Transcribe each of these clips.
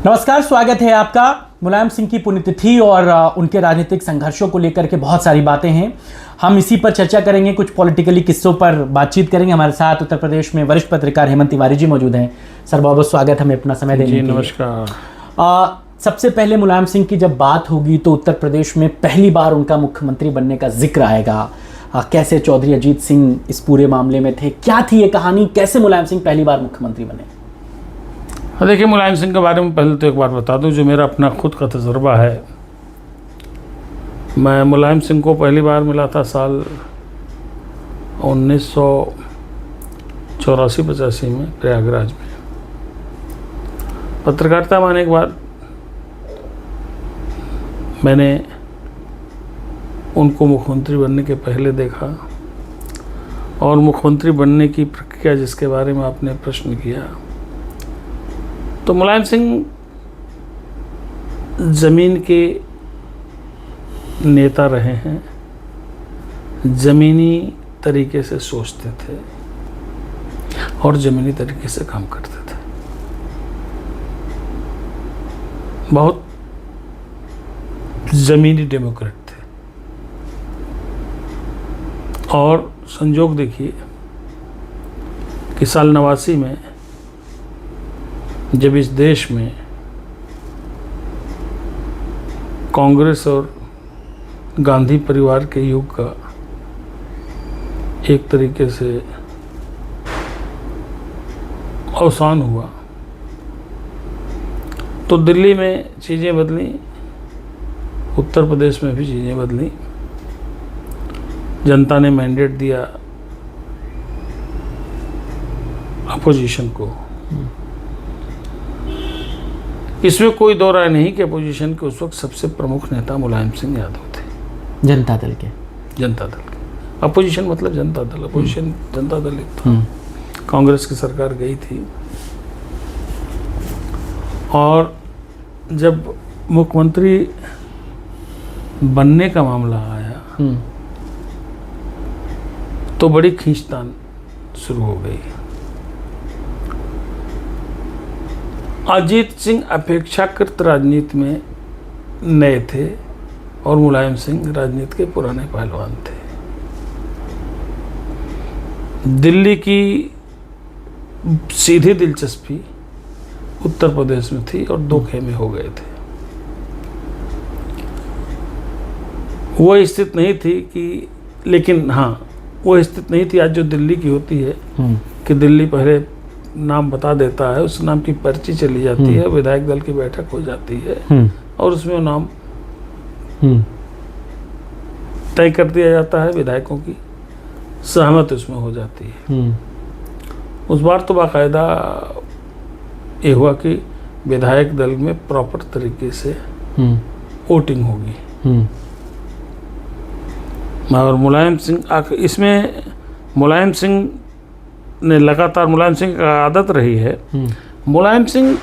नमस्कार, स्वागत है आपका। मुलायम सिंह की पुण्यतिथि और उनके राजनीतिक संघर्षों को लेकर के बहुत सारी बातें हैं। हम इसी पर चर्चा करेंगे, कुछ पॉलिटिकली किस्सों पर बातचीत करेंगे। हमारे साथ उत्तर प्रदेश में वरिष्ठ पत्रकार हेमंत तिवारी जी मौजूद हैं। सर, बहुत बहुत स्वागत, हमें अपना समय देने के लिए। नमस्कार। सबसे पहले मुलायम सिंह की जब बात होगी तो उत्तर प्रदेश में पहली बार उनका मुख्यमंत्री बनने का जिक्र आएगा। कैसे चौधरी अजीत सिंह इस पूरे मामले में थे, क्या थी ये कहानी, कैसे मुलायम सिंह पहली बार मुख्यमंत्री बने? देखिए, मुलायम सिंह के बारे में पहले तो एक बात बता दूं, जो मेरा अपना खुद का तजुर्बा है। मैं मुलायम सिंह को पहली बार मिला था साल 1984-85 में प्रयागराज में। पत्रकारिता में आने के बाद मैंने उनको मुख्यमंत्री बनने के पहले देखा, और मुख्यमंत्री बनने की प्रक्रिया जिसके बारे में आपने प्रश्न किया, तो मुलायम सिंह ज़मीन के नेता रहे हैं, ज़मीनी तरीके से सोचते थे और ज़मीनी तरीके से काम करते थे। बहुत ज़मीनी डेमोक्रेट थे। और संजोग देखिए कि साल 89 में जब इस देश में कांग्रेस और गांधी परिवार के युग का एक तरीके से अवसान हुआ, तो दिल्ली में चीज़ें बदली, उत्तर प्रदेश में भी चीज़ें बदली। जनता ने मैंडेट दिया अपोजिशन को। इसमें कोई दो राय नहीं कि अपोजिशन के उस वक्त सबसे प्रमुख नेता मुलायम सिंह यादव थे। जनता दल के अपोजिशन मतलब जनता दल, अपोजिशन जनता दल एक था। कांग्रेस की सरकार गई थी, और जब मुख्यमंत्री बनने का मामला आया तो बड़ी खींचतान शुरू हो गई। अजीत सिंह अपेक्षाकृत राजनीति में नए थे और मुलायम सिंह राजनीति के पुराने पहलवान थे। दिल्ली की सीधी दिलचस्पी उत्तर प्रदेश में थी और दो खेमे हो गए थे। वो स्थिति नहीं थी कि, लेकिन हाँ, वो स्थिति नहीं थी आज जो दिल्ली की होती है कि दिल्ली पहले नाम बता देता है, उस नाम की पर्ची चली जाती है, विधायक दल की बैठक हो जाती है और उसमें वो नाम तय कर दिया जाता है, विधायकों की सहमति उसमें हो जाती है। उस बार तो बाकायदा ये हुआ कि विधायक दल में प्रॉपर तरीके से वोटिंग होगी। और मुलायम सिंह इसमें मुलायम सिंह ने लगातार, मुलायम सिंह का आदत रही है, मुलायम सिंह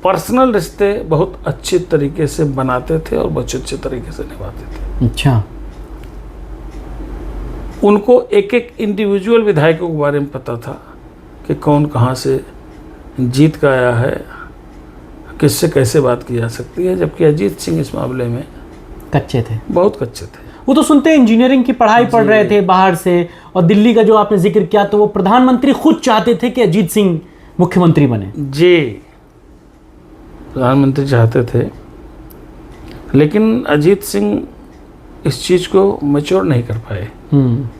पर्सनल रिश्ते बहुत अच्छे तरीके से बनाते थे और बहुत अच्छे तरीके से निभाते थे। अच्छा। उनको एक एक इंडिविजुअल विधायकों के बारे में पता था कि कौन कहाँ से जीत का आया है, किससे कैसे बात की जा सकती है, जबकि अजीत सिंह इस मामले में कच्चे थे, बहुत कच्चे थे। वो तो सुनते हैं इंजीनियरिंग की पढ़ाई पढ़ रहे थे बाहर से, और दिल्ली का जो आपने जिक्र किया, तो वो प्रधानमंत्री खुद चाहते थे कि अजीत सिंह मुख्यमंत्री बने। जी, प्रधानमंत्री चाहते थे, लेकिन अजीत सिंह इस चीज़ को मैच्योर नहीं कर पाए।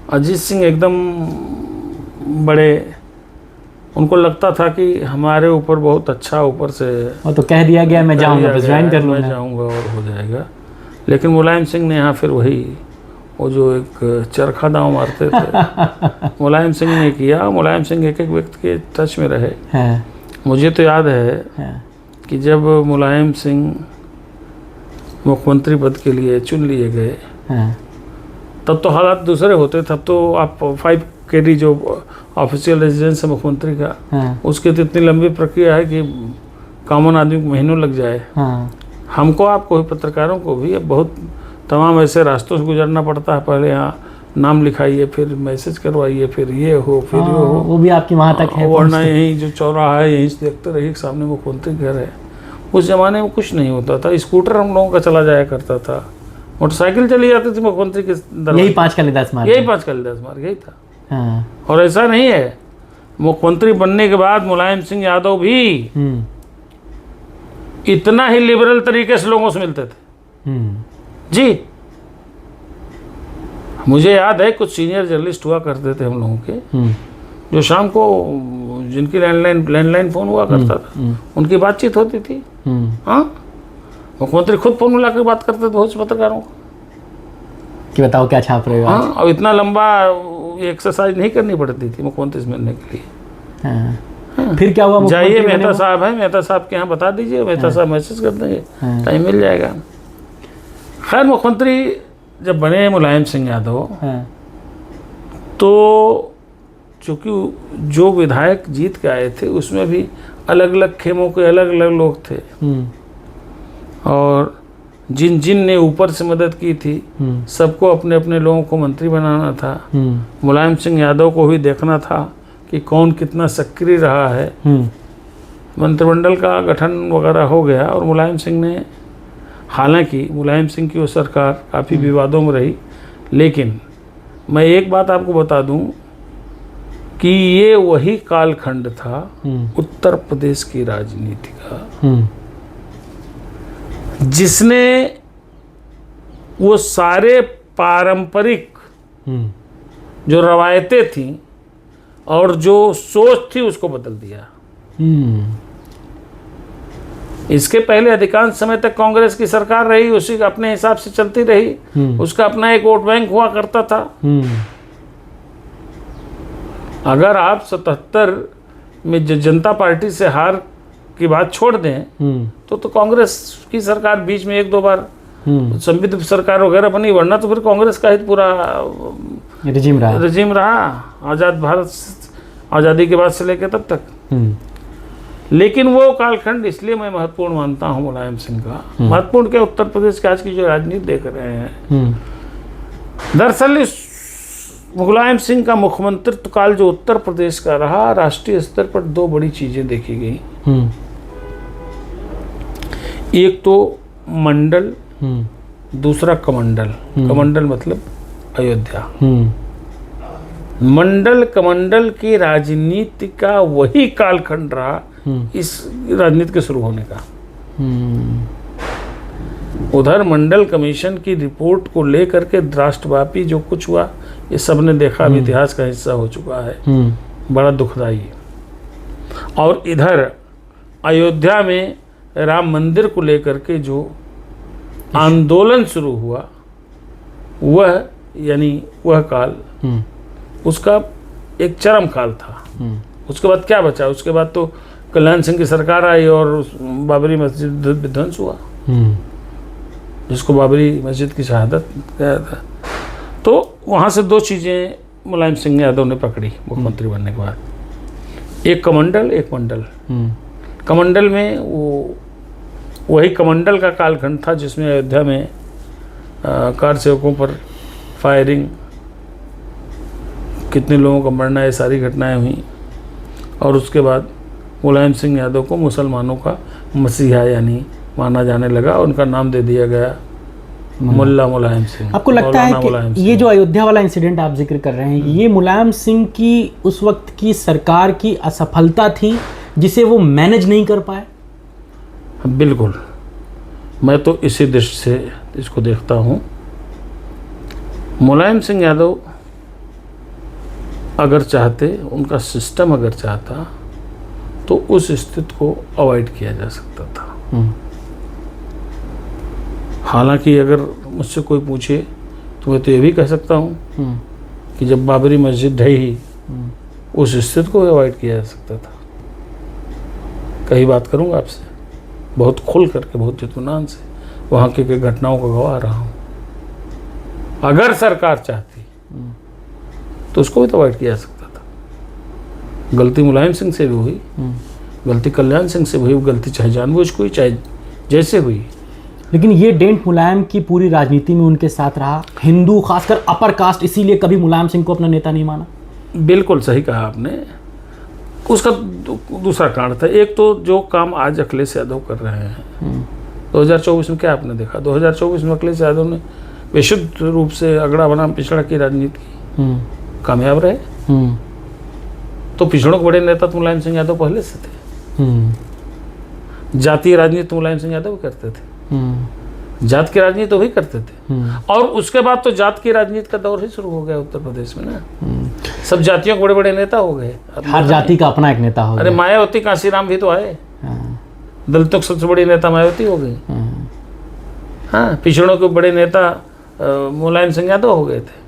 अजीत सिंह एकदम बड़े, उनको लगता था कि हमारे ऊपर बहुत अच्छा, ऊपर से वो तो कह दिया गया मैं जाऊंगा, बस ज्वाइन कर लूंगा, मैं जाऊंगा और हो जाएगा। लेकिन मुलायम सिंह ने यहाँ फिर वही, वो जो एक चरखा दांव मारते थे मुलायम सिंह ने किया। मुलायम सिंह एक एक व्यक्ति के टच में रहे। मुझे तो याद है कि जब मुलायम सिंह मुख्यमंत्री पद के लिए चुन लिए गए, तब तो हालात दूसरे होते। तब तो आप 5 KD जो ऑफिशियल रेजिडेंस है मुख्यमंत्री का, उसकी तो इतनी लंबी प्रक्रिया है कि कॉमन आदमी को महीनों लग जाए। हमको, आपको भी, पत्रकारों को भी बहुत तमाम ऐसे रास्तों से गुजरना पड़ता है। पहले यहाँ नाम लिखाइए, फिर मैसेज करवाइए, फिर ये हो, फिर ये हो। वो भी आपकी वहाँ तक है, वरना यहीं जो चौराहा है यहीं से देखते रहिए, सामने मुख्यमंत्री घर है। उस ज़माने में कुछ नहीं होता था, स्कूटर हम लोगों का चला जाया करता था, मोटरसाइकिल चली जाती थी मुख्यमंत्री के दरबार। यही 5 कालिदास मार्ग, यही 5 कालिदास मार्ग यही था। हाँ। और ऐसा नहीं है, मुख्यमंत्री बनने के बाद मुलायम सिंह यादव भी इतना ही लिबरल तरीके से लोगों से मिलते थे जी। मुझे याद है कुछ सीनियर जर्नलिस्ट हुआ करते थे हम लोगों के, जो शाम को जिनकी लैंडलाइन फोन हुआ करता था, उनकी बातचीत होती थी। हाँ, मुख्यमंत्री खुद फोन मिला कर बात करते थे बहुत से पत्रकारों को कि बताओ क्या छाप रहे हो। हाँ, और इतना लंबा एक्सरसाइज नहीं करनी पड़ती थी मुख्यमंत्री से मिलने के लिए। हाँ। फिर क्या हुआ? जाइए मेहता साहब है, मेहता साहब के यहाँ बता दीजिए, मेहता साहब मैसेज कर देंगे, टाइम मिल जाएगा। खैर, मुख्यमंत्री जब बने मुलायम सिंह यादव, तो चूँकि जो विधायक जीत के आए थे उसमें भी अलग अलग खेमों के अलग अलग लोग थे, और जिन जिन ने ऊपर से मदद की थी सबको अपने अपने लोगों को मंत्री बनाना था। मुलायम सिंह यादव को भी देखना था कि कौन कितना सक्रिय रहा है। मंत्रिमंडल का गठन वगैरह हो गया, और मुलायम सिंह ने, हालांकि मुलायम सिंह की वो सरकार काफ़ी विवादों में रही, लेकिन मैं एक बात आपको बता दूं कि ये वही कालखंड था उत्तर प्रदेश की राजनीति का जिसने वो सारे पारंपरिक जो रवायतें थी और जो सोच थी उसको बदल दिया। इसके पहले अधिकांश समय तक कांग्रेस की सरकार रही, उसी का अपने हिसाब से चलती रही, उसका अपना एक वोट बैंक हुआ करता था। अगर आप 77 में जनता पार्टी से हार की बात छोड़ दें तो कांग्रेस की सरकार बीच में 1-2 बार संविधान सरकार वगैरह बनी, वरना तो फिर कांग्रेस का ही पूरा रजीम रहा आज़ाद भारत, आज़ादी के बाद से लेकर तब तक। लेकिन वो कालखंड इसलिए मैं महत्वपूर्ण मानता हूँ मुलायम सिंह का। महत्वपूर्ण क्या, उत्तर प्रदेश की आज की जो राजनीति देख रहे हैं, दरअसल इस मुलायम सिंह का मुख्यमंत्रित्व काल जो उत्तर प्रदेश का रहा, राष्ट्रीय स्तर पर 2 बड़ी चीजें देखी गई। एक तो मंडल, दूसरा कमंडल। कमंडल मतलब अयोध्या। मंडल कमंडल की राजनीति का वही कालखंड रहा इस राजनीति के शुरू होने का। उधर मंडल कमीशन की रिपोर्ट को लेकर के राष्ट्रव्यापी जो कुछ हुआ ये सब ने देखा, अब इतिहास का हिस्सा हो चुका है, बड़ा दुखदाई। और इधर अयोध्या में राम मंदिर को लेकर के जो आंदोलन शुरू हुआ, वह काल उसका एक चरम काल था। उसके बाद क्या बचा? उसके बाद तो कल्याण सिंह की सरकार आई और बाबरी मस्जिद विध्वंस हुआ, जिसको बाबरी मस्जिद की शहादत कहा था। तो वहाँ से 2 चीज़ें मुलायम सिंह यादव ने पकड़ी मुख्यमंत्री बनने के बाद, एक कमंडल, एक मंडल। कमंडल में वही कमंडल का कालखंड था जिसमें अयोध्या में कार सेवकों पर फायरिंग, कितने लोगों का मरना, ये सारी घटनाएं हुई। और उसके बाद मुलायम सिंह यादव को मुसलमानों का मसीहा यानी माना जाने लगा, उनका नाम दे दिया गया मुल्ला मुलायम सिंह। आपको लगता है कि ये जो अयोध्या वाला इंसिडेंट आप जिक्र कर रहे हैं, ये मुलायम सिंह की उस वक्त की सरकार की असफलता थी जिसे वो मैनेज नहीं कर पाए? बिल्कुल, मैं तो इसी दृष्टि से इसको देखता हूँ। मुलायम सिंह यादव अगर चाहते, उनका सिस्टम अगर चाहता, तो उस स्थिति को अवॉइड किया जा सकता था। हालांकि अगर मुझसे कोई पूछे तो मैं तो ये भी कह सकता हूँ कि जब बाबरी मस्जिद ढही, उस स्थिति को अवॉइड किया जा सकता था। कई बात करूँगा आपसे बहुत खुल करके, बहुत इत्मीनान से, वहाँ के घटनाओं का गवाह रहा हूँ। अगर सरकार चाहती तो उसको भी तो अवॉइड किया जा सकता था। गलती मुलायम सिंह से भी हुई, गलती कल्याण सिंह से हुई, गलती चाहे जानबूझ को हुई, चाहे जैसे हुई। लेकिन ये डेंट मुलायम की पूरी राजनीति में उनके साथ रहा। हिंदू, खासकर अपर कास्ट, इसीलिए कभी मुलायम सिंह को अपना नेता नहीं माना। बिल्कुल सही कहा आपने। उसका दूसरा कारण था। एक तो जो काम आज अखिलेश यादव कर रहे हैं, 2024 में क्या आपने देखा? 2024 में अखिलेश यादव ने विशुद्ध रूप से अगड़ा बनाम पिछड़ा की राजनीति की, कामयाब रहे। तो पिछड़ों के बड़े नेता तो मुलायम सिंह यादव पहले से थे। जातीय राजनीति तो मुलायम सिंह यादव करते थे, जात की राजनीति तो वही करते थे। और उसके बाद तो जात की राजनीति का दौर ही शुरू हो गया उत्तर प्रदेश में ना। सब जातियों के बड़े बड़े नेता हो गए, हर जाति का अपना एक नेता हो गया। अरे मायावती कांशीराम भी तो आए, दलितों की सबसे बड़ी नेता मायावती हो गई। हाँ, पिछड़ों के बड़े नेता मुलायम सिंह यादव हो गए थे।